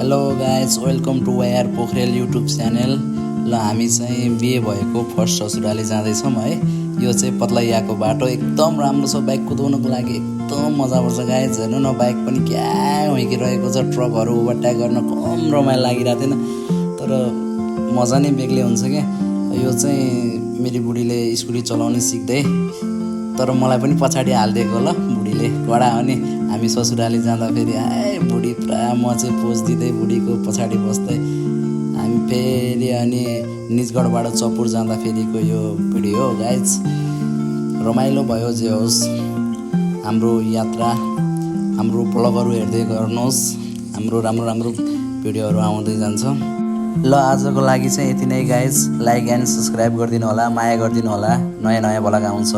Hello guys welcome to YR Pokharel YouTube channel. ल हामी चाहिँ बिहे भएको फर्स्ट ससुराली जाँदैछौँ है। यो चाहिँ पत्लैयाको बाटो एकदम राम्रो छ बाइक कुदाउनको लागि, एकदम मजा पर्छ गाइज। हेर्नु न बाइक पनि क्या हुइकिरहेको छ, ट्रकहरू ओभरटेक गर्न कम रमाइलो लागिरहेको थिएन, तर मजा नै बेग्लै हुन्छ क्या। यो चाहिँ मेरी बुढीले स्कुटी चलाउन सिक्दै, तर मलाई पनि पछाडि हालिदिएको ल बुढीले कडा हो नि। हामी ससुराली जाँदा फेरि बुढी पुरा म चाहिँ पोज दिँदै बुढीको पछाडि बस्दै हामी फेरि अनि निजगढबाट चपुर जाँदा फेरिको यो भिडियो हो गाइज। रमाइलो भयो जे होस्, हाम्रो यात्रा हाम्रो ब्लगहरू हेर्दै गर्नुहोस्, हाम्रो राम्रो राम्रो भिडियोहरू आउँदै जान्छ। ल आजको लागि चाहिँ यति नै गाइज। लाइक एन्ड सब्सक्राइब गरिदिनु होला, माया गरिदिनु होला, नयाँ नयाँ ब्लग आउँछ।